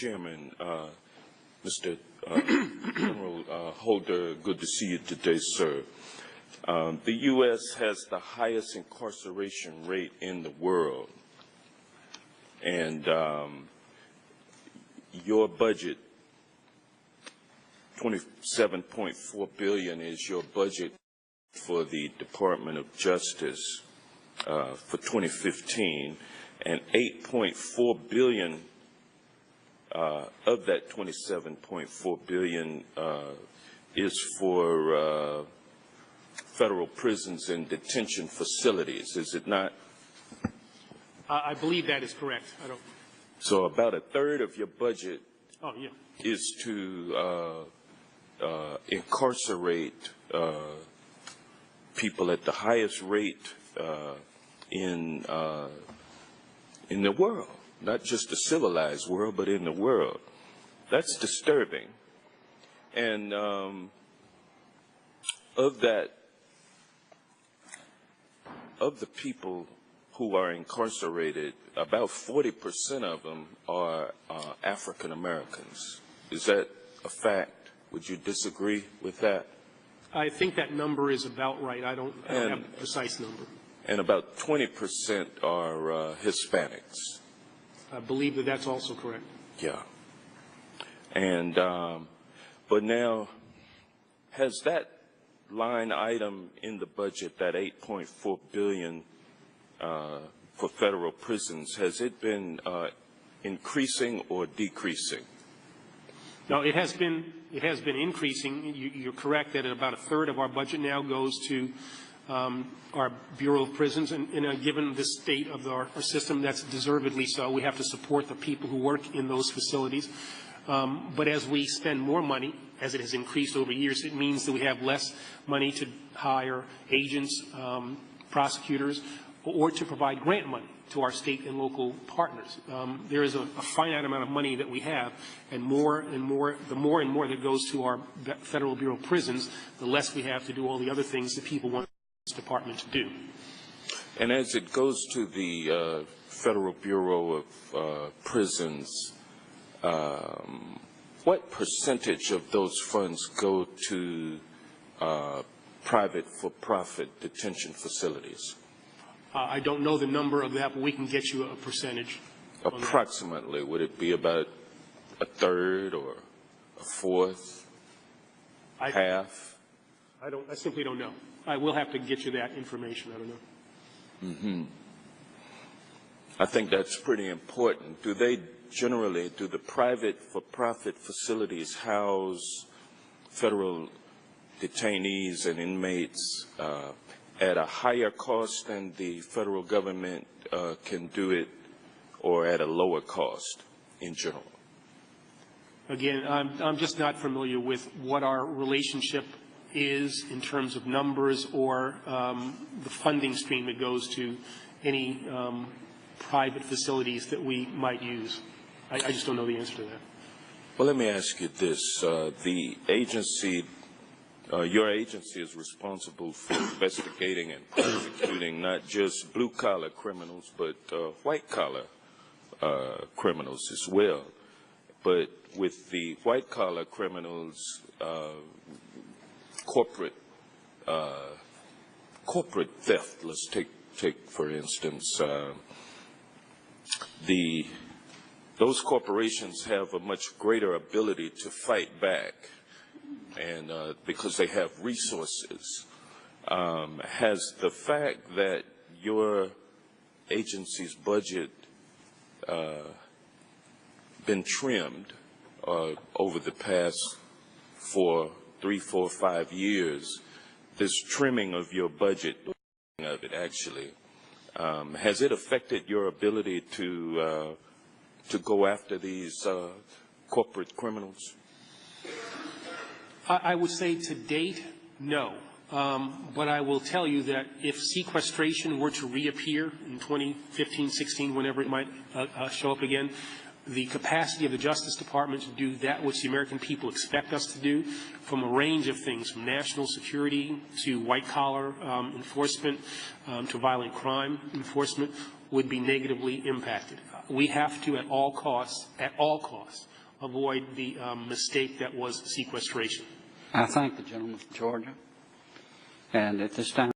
Chairman, Mr. General Holder, good to see you today, sir. The U.S. has the highest incarceration rate in the world, and your budget, $27.4 billion, is your budget for the Department of Justice for 2015, and $8.4 billion of that $27.4 billion is for federal prisons and detention facilities. Is it not? I believe that is correct. So about a third of your budget is to incarcerate people at the highest rate in the world, not just the civilized world, but in the world. That's disturbing. And of the people who are incarcerated, about 40% of them are African Americans. Is that a fact? Would you disagree with that? I think that number is about right. I don't have a precise number. And about 20% are Hispanics. I believe that that's also correct. Yeah. And but now, has that line item in the budget, that $8.4 billion for federal prisons, has it been increasing or decreasing? No, it has been increasing. You're correct that about a third of our budget now goes to our Bureau of Prisons, and given the state of our system, that's deservedly so. We have to support the people who work in those facilities. But as we spend more money, as it has increased over years, it means that we have less money to hire agents, prosecutors, or to provide grant money to our state and local partners. There is a finite amount of money that we have, and the more and more that goes to our Federal Bureau of Prisons, the less we have to do all the other things that people want this department to do. And as it goes to the Federal Bureau of Prisons, what percentage of those funds go to private for-profit detention facilities? I don't know the number of that, but we can get you a percentage. Approximately, would it be about a third or a fourth, half? I simply don't know. I will have to get you that information. I don't know. Mm-hmm. I think that's pretty important. Do the private for-profit facilities house federal detainees and inmates at a higher cost than the federal government can do it, or at a lower cost in general? Again, I'm just not familiar with what our relationship is in terms of numbers or the funding stream that goes to any private facilities that we might use. I just don't know the answer to that. Well, let me ask you this. The agency, your agency, is responsible for investigating and prosecuting not just blue-collar criminals, but white-collar criminals as well. But with the white-collar criminals, corporate theft, let's take for instance, those corporations have a much greater ability to fight back, and because they have resources. Has the fact that your agency's budget been trimmed over the past 3, 4, 5 years, this trimming of your budget, has it affected your ability to go after these corporate criminals? I would say to date, no. But I will tell you that if sequestration were to reappear in 2015, 16, whenever it might show up again, the capacity of the Justice Department to do that which the American people expect us to do, from a range of things, from national security to white-collar enforcement to violent crime enforcement, would be negatively impacted. we have to, at all costs, avoid the mistake that was sequestration. I thank the gentleman from Georgia. And at this time,